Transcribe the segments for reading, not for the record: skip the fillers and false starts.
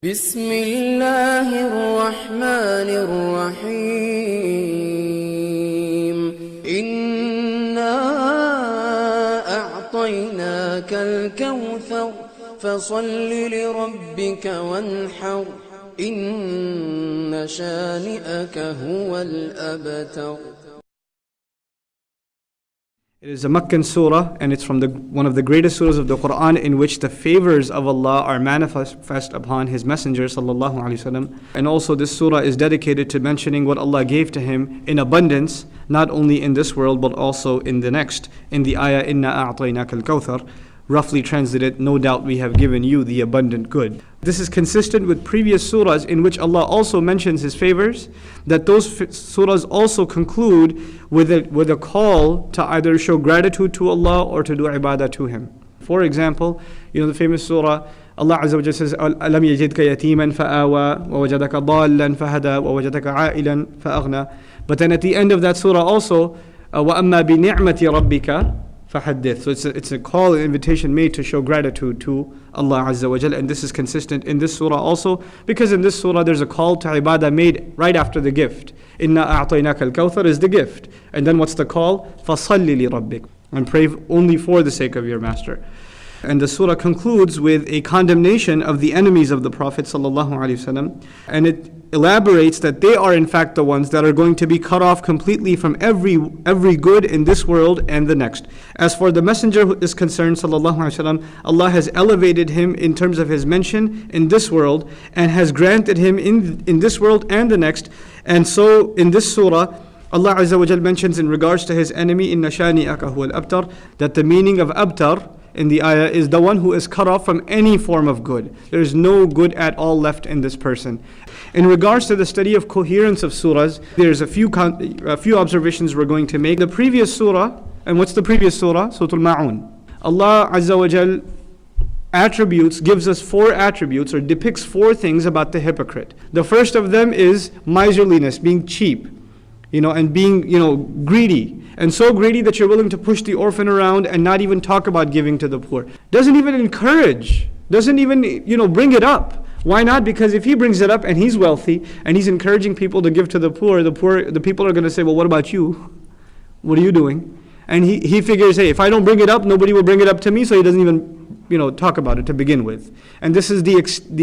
بسم الله الرحمن الرحيم إنا أعطيناك الكوثر فصل لربك وانحر إن شانئك هو الأبتر. It is a Meccan surah, and it's from one of the greatest surahs of the Quran, in which the favors of Allah are manifest upon His Messenger sallallahu alaihi wasallam. And also this surah is dedicated to mentioning what Allah gave to him in abundance, not only in this world but also in the next. In the ayah, Inna a'tainaka al-Kauthar, roughly translated, no doubt we have given you the abundant good. This is consistent with previous surahs in which Allah also mentions His favors, that those surahs also conclude with a call to either show gratitude to Allah or to do ibadah to Him. For example, the famous surah, Allah Azza wa Jalla says, أَلَمْ يَجِدْكَ يَتِيمًا فَآوَى وَوَجَدَكَ ضَالًّا فَهَدَى وَوَجَدَكَ عَائِلًا فَأَغْنَى. But then at the end of that surah also, وَأَمَّا بِنِعْمَةِ رَبِّكَ فَحَدِّثْ. So it's a call, an invitation made to show gratitude to Allah Azza wa Jalla. And this is consistent in this surah also, because in this surah there's a call to ibadah made right after the gift. Inna a'tainaka al-Kauthar is the gift. And then what's the call? فَصَلِّ لِرَبِّكَ. And pray only for the sake of your master. And the surah concludes with a condemnation of the enemies of the Prophet ﷺ, and it elaborates that they are in fact the ones that are going to be cut off completely from every good in this world and the next. As for the Messenger who is concerned, ﷺ, Allah has elevated him in terms of his mention in this world, and has granted him in this world and the next. And so in this surah, Allah Azza wa Jal mentions in regards to his enemy, Inna shani'aka huwa al-abtar, that the meaning of abtar in the ayah is the one who is cut off from any form of good. There is no good at all left in this person. In regards to the study of coherence of surahs, there's a few observations we're going to make. The previous surah, and what's the previous surah? Surah Al-Ma'un. Allah Azza wa Jal gives us 4 attributes, or depicts 4 things about the hypocrite. The first of them is miserliness, being cheap, and being, greedy. And so greedy that you're willing to push the orphan around and not even talk about giving to the poor. Doesn't even encourage, doesn't even, bring it up. Why not? Because if he brings it up and he's wealthy and he's encouraging people to give to the people are going to say, well, what about you? What are you doing? And he figures, hey, if I don't bring it up, nobody will bring it up to me, so he doesn't even, talk about it to begin with. And this is the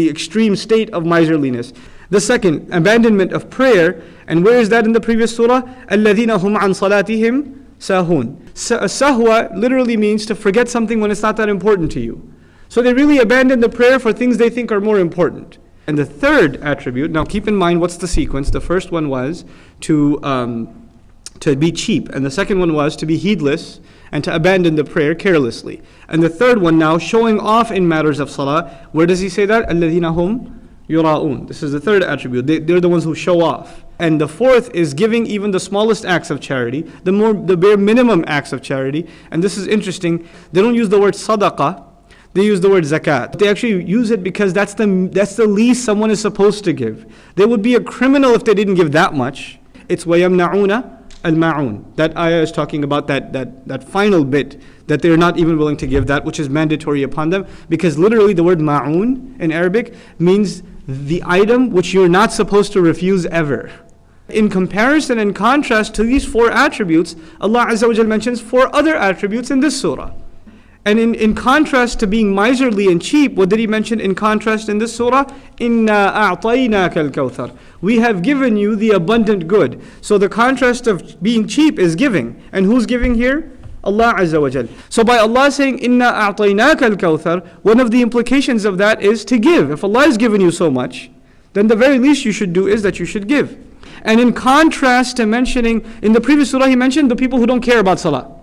extreme state of miserliness. The second, abandonment of prayer. And where is that in the previous surah? الَّذِينَ هُمْ عَنْ صَلَاتِهِمْ سَاهُونَ. Sahwa literally means to forget something when it's not that important to you. So they really abandon the prayer for things they think are more important. And the third attribute, now keep in mind what's the sequence. The first one was to be cheap. And the second one was to be heedless and to abandon the prayer carelessly. And the third one now, showing off in matters of salah. Where does he say that? الَّذِينَ هُمْ يُرَاءُونَ. This is the third attribute. They're the ones who show off. And the fourth is giving even the smallest acts of charity, the bare minimum acts of charity. And this is interesting. They don't use the word sadaqah. They use the word zakat. They actually use it because that's the least someone is supposed to give. They would be a criminal if they didn't give that much. It's وَيَمْنَعُونَ الْمَعُونَ. That ayah is talking about that final bit, that they're not even willing to give that which is mandatory upon them. Because literally the word ma'un in Arabic means the item which you're not supposed to refuse ever. In comparison and contrast to these 4 attributes, Allah Azza wa Jal mentions 4 other attributes in this surah. And in contrast to being miserly and cheap, what did He mention in contrast in this surah? Inna a'tainaka al-Kauthar. We have given you the abundant good. So the contrast of being cheap is giving. And who's giving here? Allah Azza wa Jal. So by Allah saying, Inna a'tainaka al-Kauthar, one of the implications of that is to give. If Allah has given you so much, then the very least you should do is that you should give. And in contrast to mentioning, in the previous surah He mentioned the people who don't care about salah.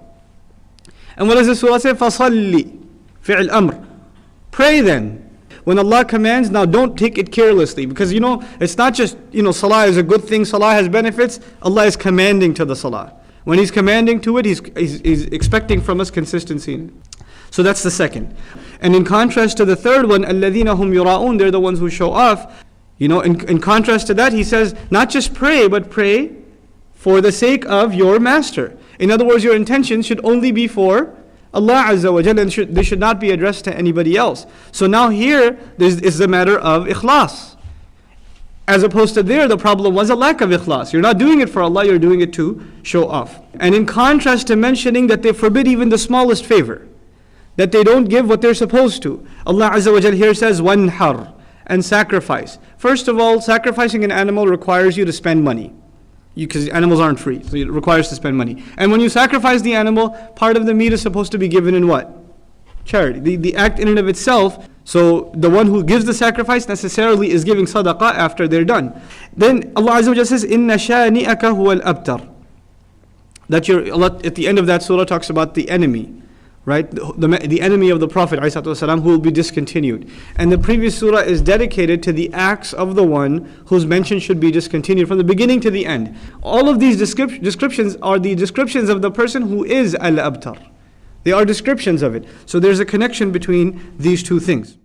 And what does the surah say? فَصَلِّ فِعْلْ أَمْرِ. Pray then. When Allah commands, now don't take it carelessly. Because it's not just, salah is a good thing, salah has benefits. Allah is commanding to the salah. When He's commanding to it, He's expecting from us consistency in it. So that's the second. And in contrast to the third one, الَّذِينَ هُمْ يُرَاءُونَ, they're the ones who show off. In contrast to that, He says, not just pray, but pray for the sake of your master. In other words, your intention should only be for Allah Azza wa Jalla, and they should not be addressed to anybody else. So now here is the matter of ikhlas. As opposed to there, the problem was a lack of ikhlas. You're not doing it for Allah, you're doing it to show off. And in contrast to mentioning that they forbid even the smallest favor, that they don't give what they're supposed to, Allah Azza wa Jalla here says, wanhar, and sacrifice. First of all, sacrificing an animal requires you to spend money, because animals aren't free, so it requires to spend money. And when you sacrifice the animal, part of the meat is supposed to be given in what? Charity. The act in and of itself, so the one who gives the sacrifice necessarily is giving sadaqah after they're done. Then Allah Azza wa Jalla says, Inna shani'aka huwa al-abtar. That Allah at the end of that surah talks about the enemy, right? The enemy of the Prophet ﷺ, who will be discontinued. And the previous surah is dedicated to the acts of the one whose mention should be discontinued from the beginning to the end. All of these descriptions are the descriptions of the person who is al-abtar. They are descriptions of it. So there's a connection between these two things.